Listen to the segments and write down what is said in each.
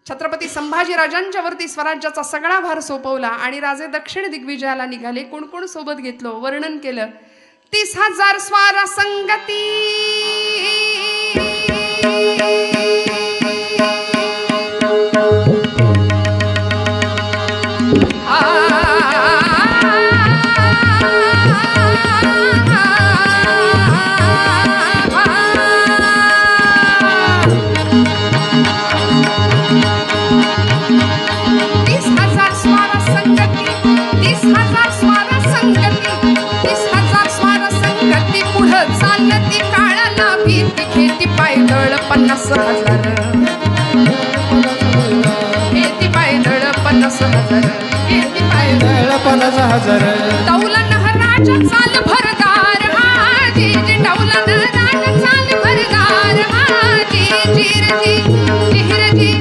छत्रपती संभाजी राजांच्या वरती स्वराज्याचा सगळा भार सोपवला आणि राजे दक्षिण दिग्विजयाला निघाले. कोण कोण सोबत घेतलं वर्णन केलं. 30,000 स्वार संगती पायदळ 50,000 खेती पायदळ 50,000 खेती पायदळ 50,000 दौलन राजा चाल भरदार हाजी जी दौलन राजा चाल भरदार हाजी जिरजी जिरजी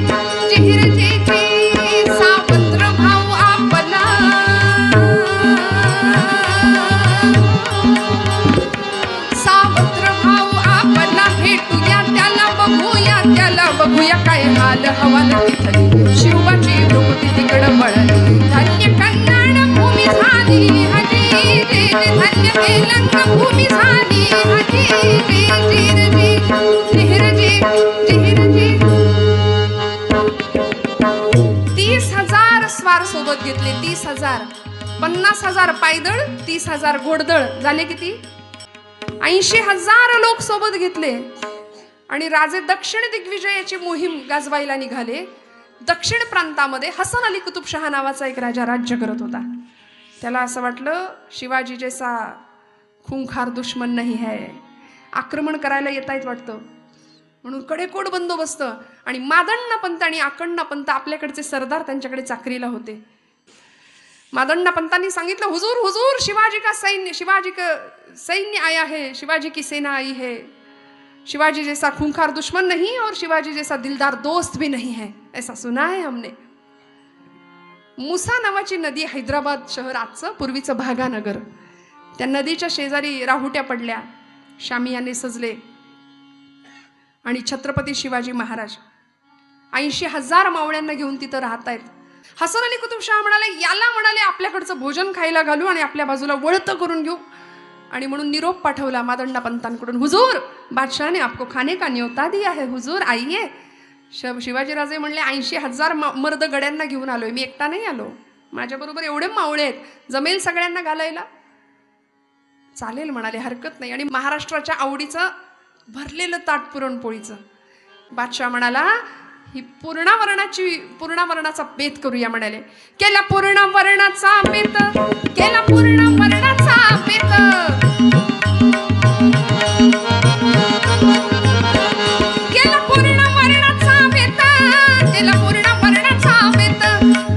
जिरजी जी सावत्र भाऊ आपला सावत्र भाऊ आपला भेटूया त्याला बघूया काय हाल हवाल तिथली शिवाची भ्रुकुटी तिकडं वळली. धन्य कन्नड भूमी झाली हजी धन्य तेलंग भूमी झाली हजी जिरजी जिरजी जिरजी 30,000 स्वार सोबत घेतले. 30,000 50,000 पायदळ 30,000 घोडदळ झाले किती 80,000 लोक सोबत घेतले. आणि राजे दक्षिण दिग्विजयाची मोहीम गाजवायला निघाले. दक्षिण प्रांतामध्ये हसन अली कुतुबशहा नावाचा एक राजा राज्य करत होता. त्याला असं वाटलं शिवाजी जैसा खूंखार दुश्मन नाही है, आक्रमण करायला येतायत वाटतं, म्हणून कडेकोट बंदोबस्त. आणि मादण्णा पंत आणि आकण्णा पंत आपल्याकडचे सरदार त्यांच्याकडे चाकरीला होते. मादण्णा पंतांनी सांगितलं हुजूर हुजूर शिवाजी का सैन्य आया है, शिवाजी की सेना आई है, शिवाजी जैसा खूंखार दुश्मन नहीं और शिवाजी जैसा दिलदार दोस्त भी नहीं है, ऐसा सुना है हमने. मुसा नावाची नदी हैदराबाद शहर आजचं पूर्वीचं भागानगर, त्या नदीच्या शेजारी राहुट्या पडल्या, शामियाने सजले आणि छत्रपती शिवाजी महाराज 80,000 मावळ्यांना घेऊन तिथं राहत आहेत. हसन अली कुतुबशहा म्हणाले आपल्याकडचं भोजन खायला घालू आणि आपल्या बाजूला वळतं करून घेऊ. आणि म्हणून निरोप पाठवला मादण्णा पंतांकडून, हुजूर बादशाह ने आपको खाने का न्योता दिया है, हुजूर आइए. शिवाजीराजे म्हणले 80,000 मर्द गड्यांना घेऊन आलोय, मी एकटा नाही आलो, माझ्याबरोबर एवढे मावळे आहेत, जमेल सगळ्यांना घालायला. चालेल म्हणाले, हरकत नाही. आणि महाराष्ट्राच्या आवडीचं भरलेलं ताट पुरणपोळीचं. बादशाह म्हणाला ही पूर्णावरणाचा बेत करूया म्हणाले. केला पूर्णावरणाचा बेत, केला पूर्णावरणाचा बेत, केला पूर्णावरणाचा बेत, केला पूर्णावरणाचा बेत,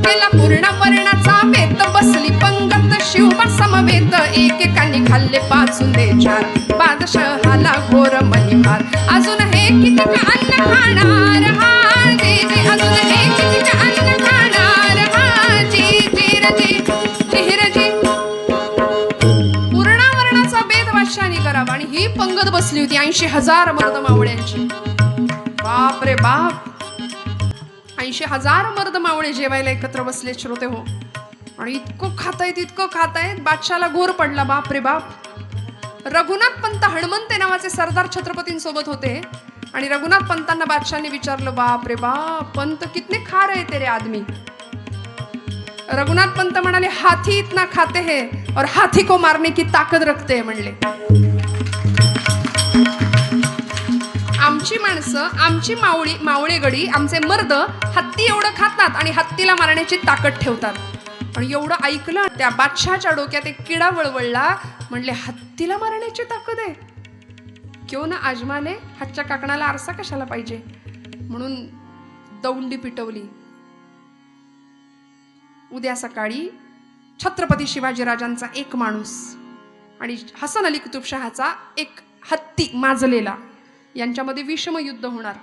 केला पूर्णावरणाचा बेत. बसली पंगत शिवबा समवेत, एकेकाने खाल्ले 5 उंदे 4, बादशहाला घोर महिमार. अजून हे किती का अन्न खाणार हाजी, अजून हे किती का अन्न खाणार हाजी जिरजी जिरजी. पूर्णावरणाचा बेत बादशाहाने करावा. आणि ही पंगत बसली होती 80,000 मर्द मावळ्यांची. बाप रे बाप, 80,000 मर्द मावळे जेवायला एकत्र बसले श्रोते हो. आणि इतकं खातायत बादशाहाला घोर पडला. बाप रे बाप. रघुनाथ पंत हणमंते नावाचे सरदार छत्रपतींसोबत होते. आणि रघुनाथ पंतांना बादशाहने विचारलं, बाप रे बाप पंत कितने खा रहे तेरे आदमी. रघुनाथ पंत म्हणाले हाथी इतना खाते हैं और हाथी को मारने की ताकद रखते हैं म्हणले. आमची माणसं, आमची मावळे गडी, आमचे मर्द हत्ती एवढं खातात आणि हत्तीला मारण्याची ताकद ठेवतात. आणि एवढं ऐकलं त्या बादशाहाच्या डोक्यात एक किडा वळवळला. म्हणले हत्तीला मारण्याची ताकद आहे, क्यों ना आजमाले, हातच्या काकणाला आरसा कशाला पाहिजे. म्हणून दौंडी पिटवली. उद्या सकाळी छत्रपती शिवाजीराजांचा एक माणूस आणि हसन अली कुतुबशहाचा एक हत्ती माजलेला, यांच्यामध्ये विषम युद्ध होणार.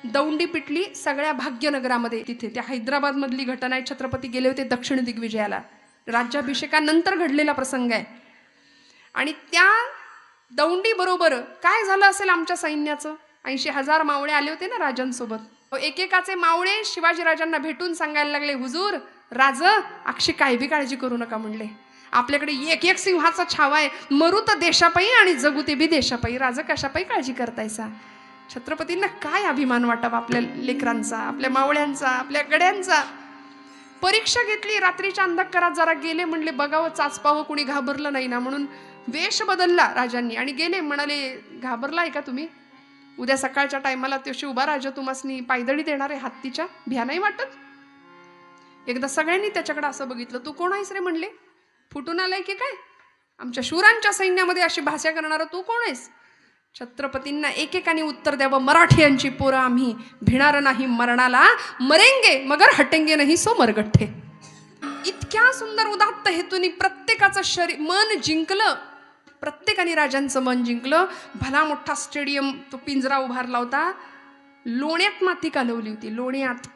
दौंडी पिटली सगळ्या भाग्यनगरामध्ये. तिथे त्या हैदराबाद मधली घटना आहे. छत्रपती गेले होते दक्षिण दिग्विजयाला, राज्याभिषेकानंतर घडलेला प्रसंग आहे. आणि त्या दौंडी बरोबर काय झालं असेल आमच्या सैन्याचं. 80,000 मावळे आले होते ना राजांसोबत. एकेकाचे मावळे शिवाजीराजांना भेटून सांगायला लागले, हुजूर राज अक्षी काय बी काळजी करू नका म्हणले, आपल्याकडे एक एक सिंहाचा छावा आहे, मरू तर देशापायी आणि जगू ते बी देशापायी, राज कशापायी काळजी करतायसा. छत्रपतींना काय अभिमान वाटावा आपल्या लेकरांचा, आपल्या मावळ्यांचा, आपल्या गड्यांचा. परीक्षा घेतली, रात्रीच्या अंधकारात जरा गेले, म्हणले बघावं चाचपावं, कुणी घाबरलं नाही ना, म्हणून वेश बदलला राजांनी आणि गेले. म्हणाले, घाबरलाय का तुम्ही? उद्या सकाळच्या टायमाला तो शिवबा राजा तुम्हासनी पायदळी देणार आहे हत्तीच्या, भ्या नाही वाटत? एकदा सगळ्यांनी त्याच्याकडे असं बघितलं. तू कोण आहेस रे म्हणले, फुटून आलाय की काय? आमच्या शूरांच्या सैन्यामध्ये अशी भाषा करणारा तू कोण आहेस? छत्रपतींना एकेकाने उत्तर द्यावं, मराठ्यांची पोरं आम्ही, भिणार नाही मरणाला, मरेंगे मगर हटेंगे नाही सो मरगठ्ठे. इतक्या सुंदर उदात्त हेतूनी प्रत्येकाचं शरीर मन जिंकलं, प्रत्येकाने राजांचं मन जिंकलं. भला मोठा स्टेडियम, तो पिंजरा उभारला होता, लोण्यात माती कालवली होती, लोण्यात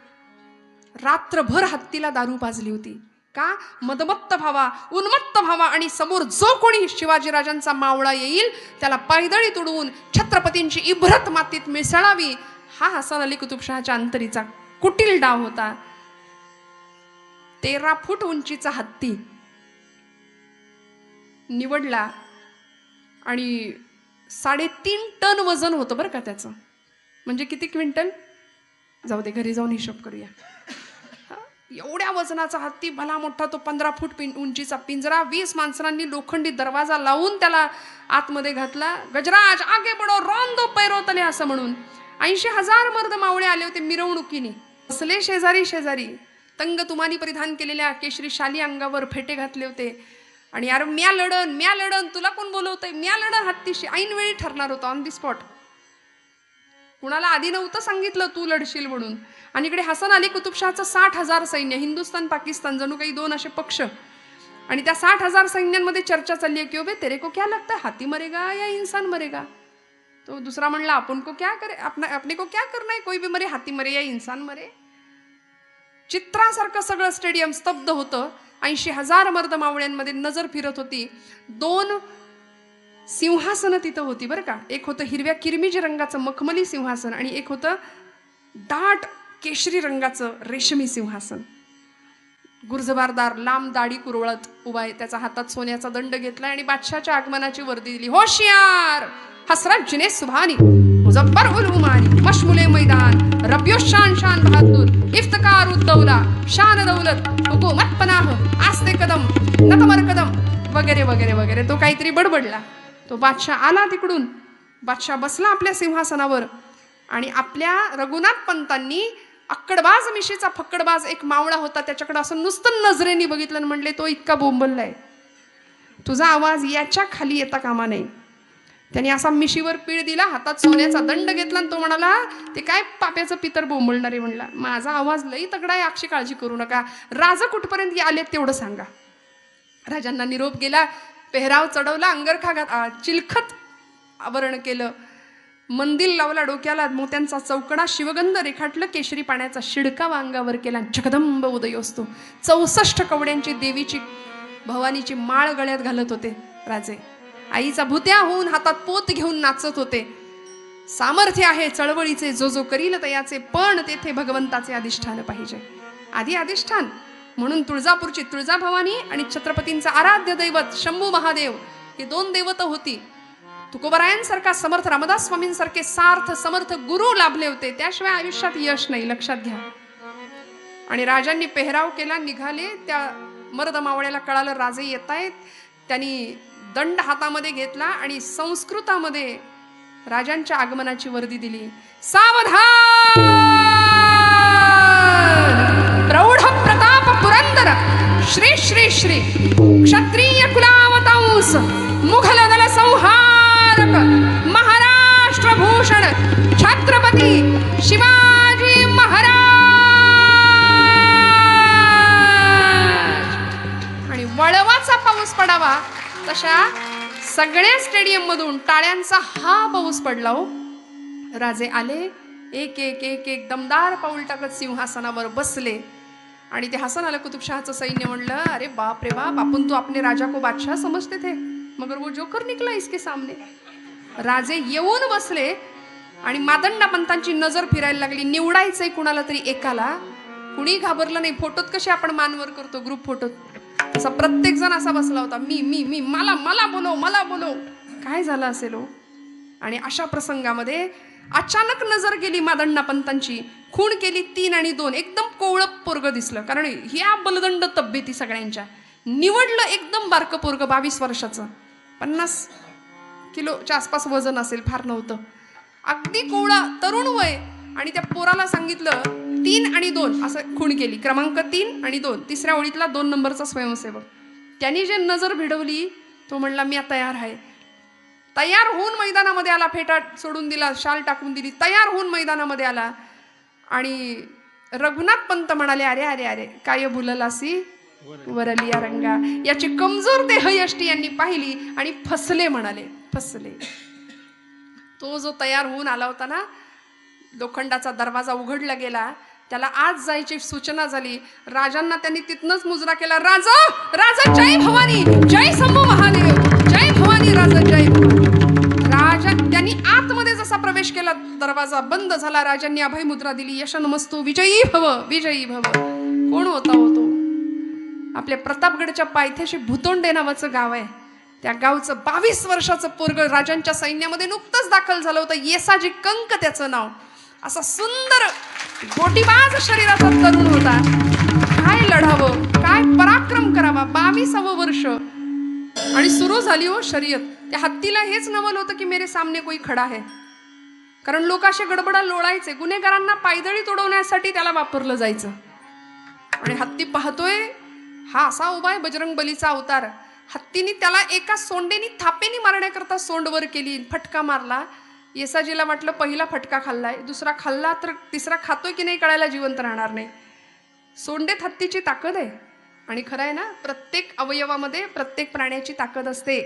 रात्रभर हत्तीला दारू पाजली होती. का? मदमत्त व्हावा, उन्मत्त व्हावा आणि समोर जो कोणी शिवाजीराजांचा मावळा येईल त्याला पायदळी तुडवून छत्रपतींची इभ्रत मातीत मिसळावी, हा हसन अली कुतुबशहाच्या अंतरीचा कुटील डाव होता. 13 फूट उंचीचा हत्ती निवडला आणि 3.5 टन वजन होतं बरं का त्याचं. म्हणजे किती क्विंटल? जाऊ दे, घरी जाऊन हिशोब करूया. एवढ्या वजनाचा हत्ती, भला मोठा तो 15 फूट उंचीचा पिंजरा, 20 माणसांनी लोखंडी दरवाजा लावून त्याला आतमध्ये घातला. गजराज आगे बडो, रोंदो पैरो तले असं म्हणून 80,000 मर्द मावळे आले होते मिरवणुकीने. बसले शेजारी शेजारी, तंग तुमानी परिधान केलेल्या केशरी शाली अंगावर फेटे घातले होते. आणि यार म्या लढन, तुला कोण बोलवतंय, म्या लढन हत्तीशी. ऐनवेळी ठरणार होतं, ऑन दी स्पॉट. कुणाला आधी नव्हतं सांगितलं तू लढशील म्हणून. आणि इकडे हसन अली कुतुबशहाचं 60,000 सैन्य, हिंदुस्थान पाकिस्तान जणू काही 2 असे पक्ष. आणि त्या 60,000 सैन्यांमध्ये चर्चा चालली आहे की बे तेरे को क्या लगता है, हाथी मरेगा या इंसान मरेगा? तो दुसरा म्हणला, आपण को क्या करे, अपने को क्या करना है, कोई भी मरे, हाथी मरे या इंसान मरे. चित्रासारखं सगळं स्टेडियम स्तब्ध होतं. 80,000 मर्द मावळ्यांमध्ये नजर फिरत होती. 2 सिंहासनं तिथं होती बरं का. एक होतं हिरव्या किरमिजी रंगाचं मखमली सिंहासन आणि एक होतं दाट केशरी रंगाचं रेशमी सिंहासन. गुर्जबारदार लांब दाढी कुरवळत उभा आहे, त्याचा हातात सोन्याचा दंड घेतलाय आणि बादशाच्या आगमनाची वर्दी दिली. होशियार हसरत जिने सुभानी, मुजफ्फर उल उमानी, मशमुले मैदान, रबियो शान शान बहादुर, इफ्तिकार उद्दौला, शान दौलत, हुकूमत पनाह, आस्ते कदम, नतमर कदम, वगैरे वगैरे वगैरे. तो काहीतरी बडबडला. तो बादशाह आला तिकडून. बादशाह बसला आपल्या सिंहासनावर आणि आपल्या रघुनाथ पंतांनी अक्कडबाज मिशीचा फक्कडबाज एक मावळा होता, त्याच्याकडे असं नुसतं नजरेने बघितलं आणि म्हणले, तो इतका बोंबललाय, तुझा आवाज याच्या खाली येता कामा नाही. त्याने असा मिशीवर पीळ दिला, हातात सोन्याचा दंड घेतला आणि तो म्हणाला, ते काय पाप्याचं पितर बोंबलणार आहे म्हणला, माझा आवाज लई तगडा आहे, अक्षी काळजी करू नका, राजा कुठपर्यंत आले तेवढं सांगा. राजांना निरोप गेला, पेहराव चढवला, अंगरखा चिलखत आवरण केलं, मंदिर लावला डोक्याला, मोत्यांचा चौकडा, शिवगंध रेखाटलं, केशरी पाण्याचा शिडकावा अंगावर केला. जगदंब उदय असतो. 64 कवड्यांची देवीची भवानीची माळ गळ्यात घालत होते राजे. आईचा भुत्या होऊन हातात पोत घेऊन नाचत होते. सामर्थ्य आहे चळवळीचे, जो जो करील तयाचे, पण तेथे भगवंताचे अधिष्ठान पाहिजे. आधी अधिष्ठान म्हणून तुळजापूरची तुळजाभवानी आणि छत्रपतींचा आराध्य दैवत शंभू महादेव, हे 2 दैवत होती. तुकोबरायांसारखा समर्थ रामदास स्वामींसारखे सार्थ समर्थ गुरु लाभले होते, त्याशिवाय आयुष्यात यश नाही, लक्षात घ्या. आणि राजांनी पेहराव केला, निघाले. त्या मर्द मावळ्याला कळालं राजे येत आहेत. त्यांनी दंड हातामध्ये घेतला आणि संस्कृतामध्ये राजांच्या आगमनाची वर्दी दिली. सावधान, प्रौढ प्रताप पुरंदर श्री श्री श्री क्षत्रिय कुलावतांस मुघल दल संहारक महाराष्ट्र भूषण छत्रपती शिवाजी महाराज. आणि वळवाचा पाऊस पडावा तशा सगळ्या स्टेडियम मधून टाळ्यांचा हा पाऊस पडला. हो, राजे आले, एक एक एक एक दमदार पाऊल टाकत सिंहासनावर बसले. आणि ते हसन अली कुतुबशहाचं सैन्य म्हणलं, अरे बाप रे बाप, आपण तो अपने राजा को बादशाह समझते थे, मगर वो जोकर निकला इसके सामने. राजे येऊन बसले आणि मादंडापंतांची नजर फिरायला लागली. निवडायचंय कुणाला तरी एकाला. कुणी घाबरलं नाही. फोटोत कसे आपण मानवर करतो ग्रुप फोटोत, तसा प्रत्येक जण असा बसला होता. मी मी मी मला मला बोलव, मला बोलव. काय झालं असेल हो? आणि अशा प्रसंगामध्ये अचानक नजर गेली मादंडापंतांची. खूण केली 3 आणि 2. एकदम कोवळं पोरग दिसलं, कारण ह्या बलदंड तब्येती सगळ्यांच्या. निवडलं एकदम बारकं पोरग, 22 वर्षाचं, 50 किलोच्या आसपास वजन असेल, फार नव्हतं. अगदी कोवळा तरुण वय. आणि त्या पोराला सांगितलं 3 आणि 2 असं खूण केली. क्रमांक 3 आणि 2, तिसऱ्या ओळीतला 2 नंबरचा स्वयंसेवक. त्यांनी जे नजर भिडवली, तो म्हणला मी तयार आहे. तयार होऊन मैदानामध्ये आला. फेटा सोडून दिला, शाल टाकून दिली, तयार होऊन मैदानामध्ये आला. आणि रघुनाथ पंत म्हणाले, अरे अरे अरे काय भुललासी वरलिया रंगा. याची कमजोर देहयष्टी यांनी पाहिली आणि फसले म्हणाले, फसले. तो जो तयार होऊन आला होता ना, लोखंडाचा दरवाजा उघडला गेला. त्याला आज जायची सूचना झाली. राजांना त्यांनी तिथनच मुजरा केला. राजा, राजा जय भवानी, जय शंभू महादेव, जय भवानी राजा, जय भवानी. राजा त्यांनी आतमध्ये जसा प्रवेश केला, दरवाजा बंद झाला. राजांनी अभय मुद्रा दिली. यशनमस्तू, विजयी भव, विजयी भव. कोण होता हो तो? आपल्या प्रतापगडच्या पायथ्याशी भुतोंडे नावाचं गाव आहे. त्या गावचं 22 वर्षाचं पोरग राजांच्या सैन्यामध्ये नुकतंच दाखल झालं होतं. येसाजी कंक त्याचं नाव. असा सुंदर गोटीबाज शरीराचा तरुण होता. काय लढावं, काय पराक्रम करावा. 22वं वर्ष आणि सुरू झाली हो शर्यत. त्या हत्तीला हेच नवल होतं की मेरे सामने कोई खडा है. कारण लोक असे गडबडा लोळायचे. गुन्हेगारांना पायदळी तोडवण्यासाठी त्याला वापरलं जायचं. आणि हत्ती पाहतोय, हा असा उभा आहे बजरंग बलीचा अवतार. हत्तीने त्याला एका सोंडेनी थापेनी मारण्याकरता सोंडवर केली, फटका मारला. येसाजीला वाटलं पहिला फटका खाल्लाय, दुसरा खाल्ला तर तिसरा खातोय की नाही कळायला जिवंत राहणार नाही. सोंडेत हत्तीची ताकद आहे. आणि खरं आहे ना, प्रत्येक अवयवामध्ये प्रत्येक प्राण्याची ताकद असते.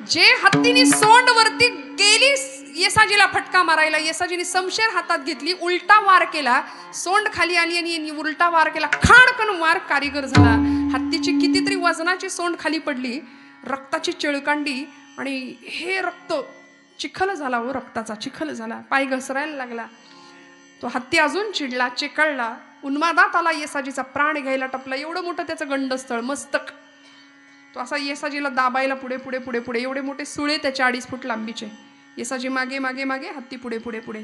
जे हत्तीने सोंड वरती गेली येसाजीला फटका मारायला, येसाजीने समशेर हातात घेतली, उलटा वार केला. सोंड खाली आली आणि उलटा वार केला. खाडकन वार कारीगर झाला. हत्तीची कितीतरी वजनाची सोंड खाली पडली, रक्ताची चिळकांडी. आणि हे रक्त चिखल झाला हो, रक्ताचा चिखल झाला. पाय घसरायला लागला. तो हत्ती अजून चिडला, चिकळला, उन्मादात आला. येसाजीचा प्राण घ्यायला टपला. एवढं मोठं त्याचं गंडस्थळ, मस्तक. तो असा येसाजीला दाबायला पुढे पुढे पुढे पुढे. एवढे मोठे सुळे त्याचे 2.5 फूट लांबीचे. येसाजी मागे मागे मागे, हत्ती पुढे पुढे पुढे.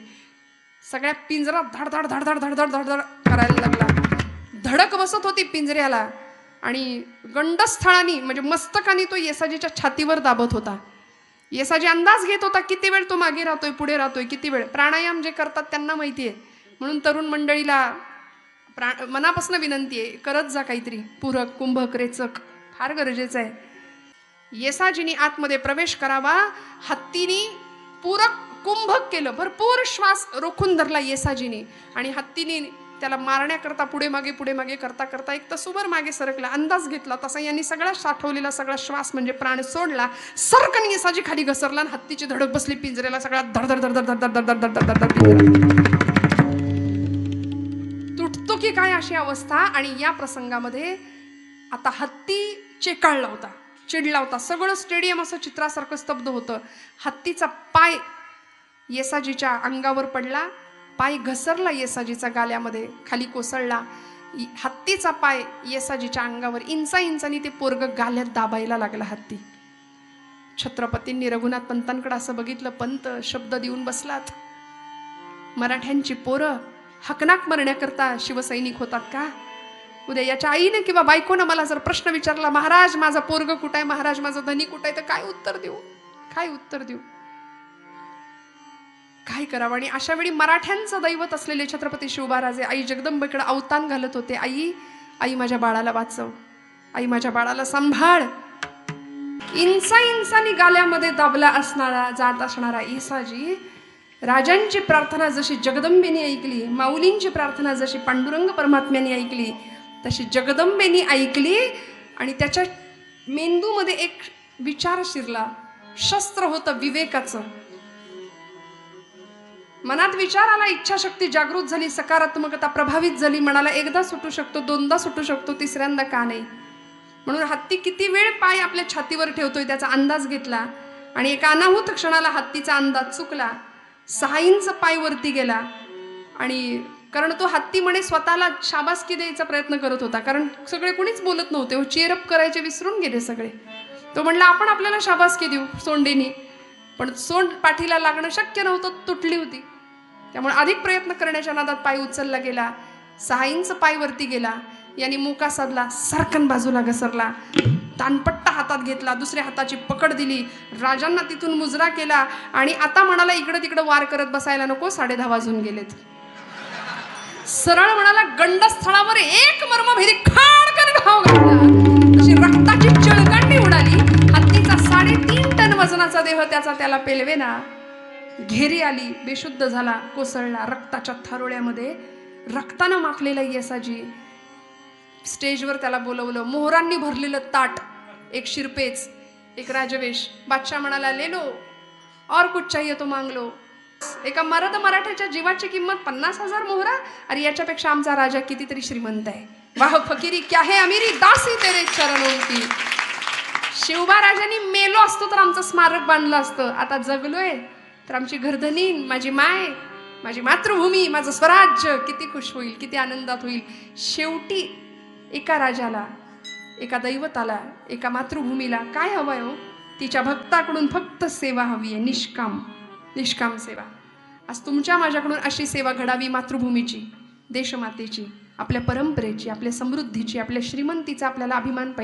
सगळ्या पिंजरा धडधड धडधड धडधड धडधड करायला लागला. धडक बसत होती पिंजऱ्याला. आणि गंडस्थळाने म्हणजे मस्तकाने तो येसाजीच्या छातीवर दाबत होता. येसाजी अंदाज घेत होता किती वेळ तो मागे राहतोय, पुढे राहतोय, किती वेळ. प्राणायाम जे करतात त्यांना माहिती आहे. म्हणून तरुण मंडळीला मनापासून विनंती आहे, करत जा काहीतरी. पूरक, कुंभक, रेचक फार गरजेचं आहे. येसाजीने आतमध्ये प्रवेश करावा. हत्तीने पूरक कुंभक केलं. भरपूर श्वास रोखून धरला येसाजीने. आणि हत्तीने त्याला मारण्याकरता पुढे मागे करता करता एक तसूभर मागे सरकला. अंदाज घेतला तसा यांनी सगळा साठवलेला सगळा श्वास म्हणजे प्राण सोडला. सरकन येसाजी खाली घसरला आणि हत्तीची धडक बसली पिंजऱ्याला. सगळा धडधड धडधड धडधड धडधड धडधड तुटतो की काय अशी अवस्था. आणि या प्रसंगामध्ये आता हत्ती चेकाळला होता, चिडला होता. सगळं स्टेडियम असं चित्रासारखं स्तब्ध होतं. हत्तीचा पाय येसाजीच्या अंगावर पडला. पाय घसरला येसाजीचा गाल्यामध्ये, खाली कोसळला. हत्तीचा पाय येसाजीच्या अंगावर इंचा इंचानी ते पोरग गाल्यात दाबायला लागला हत्ती. छत्रपतींनी रघुनाथ पंतांकडे असं बघितलं. पंत शब्द देऊन बसलात. मराठ्यांची पोरं हकनाक मरण्याकरता शिवसैनिक होतात का? उद्या याच्या आईने किंवा बायकोनं मला जर प्रश्न विचारला, महाराज माझा पोरग कुठं आहे, महाराज माझा धनी कुठं आहे, तर काय उत्तर देऊ? काय उत्तर देऊ? काय करावं? आणि अशा वेळी मराठ्यांचं दैवत असलेले छत्रपती शिवबाराजे आई जगदंबेकडे अवतान घालत होते. आई, आई माझ्या बाळाला वाचव, आई माझ्या बाळाला सांभाळ. इंचा इंचानी गाल्यामध्ये दाबला असणारा जात असणारा येसाजी राजांची प्रार्थना जशी जगदंबेने ऐकली, माऊलींची प्रार्थना जशी पांडुरंग परमात्म्याने ऐकली, तशी जगदंबेने ऐकली. आणि त्याच्या मेंदूमध्ये एक विचार शिरला. शस्त्र होतं विवेकाचं. मनात विचार आला, इच्छाशक्ती जागृत झाली, सकारात्मकता प्रभावित झाली. मनाला एकदा सुटू शकतो, दोनदा सुटू शकतो, तिसऱ्यांदा का नाही? म्हणून हत्ती किती वेळ पाय आपल्या छातीवर ठेवतोय त्याचा अंदाज घेतला. आणि एका अनाहूत क्षणाला हत्तीचा अंदाज चुकला. 6 इंच पाय वरती गेला. आणि कारण तो हत्ती म्हणे स्वतःला शाबासकी द्यायचा प्रयत्न करत होता, कारण सगळे कुणीच बोलत नव्हते, चेअरअप करायचे विसरून गेले सगळे. तो म्हणला आपण आपल्याला शाबासकी देऊ सोंडेनी, पण सोंड पाठीला लागणं शक्य नव्हतं, तुटली होती. त्यामुळे अधिक प्रयत्न करण्याच्या नादात पाय उचलला गेला. 6 इंच पाय वरती गेला. यांनी मुका साधला, सरकन बाजूला घसरला, दानपट्टा हातात घेतला, दुसऱ्या हाताची पकड दिली, राजांना तिथून मुजरा केला आणि आता म्हणाला इकडे तिकडे वार करत बसायला नको, 10:30 वाजून गेलेत. सरळ म्हणाला गंडस्थळावर एक मर्मभेदी खाडकन घाव घातला. तशी रक्ताची चिळकांडी उडाली. हत्तीचा 3.5 टन वजनाचा देह त्याला पेलवेना. घेरी आली, बेशुद्ध झाला, कोसळला रक्ताच्या थारोळ्यामध्ये. रक्तानं माखलेला येसाजी. स्टेजवर त्याला बोलवलं. मोहरांनी भरलेलं ताट, एक शिरपेच, एक राजवेश. बादशाह म्हणाला ले लो और कुछ चाहिए तो मांग लो. एका मर्द मराठ्याच्या जीवाची किंमत 50,000 मोहरा. अरे याच्यापेक्षा आमचा राजा कितीतरी श्रीमंत आहे. वाह फकीरी क्या है अमीरी, दासी तेरे चरणों की. शिवबा राजांनी मेलो असतो तर आमचं स्मारक बांधलं असतं. आता जगलोय तर आमची घरधनी, माझी माय, माझी मातृभूमी, माझं स्वराज्य किती खुश होईल, किती आनंदात होईल. शेवटी एका राजाला, एका दैवताला, एका मातृभूमीला काय हवंय हो? तिच्या भक्ताकडून फक्त सेवा हवी आहे, निष्काम सेवा. आज तुमच्या माझ्याकडून अशी सेवा घडावी मातृभूमीची, देशमातेची, आपल्या परंपरेची, आपल्या समृद्धीची, आपल्या श्रीमंतीचा आपल्याला अभिमान पाहिजे.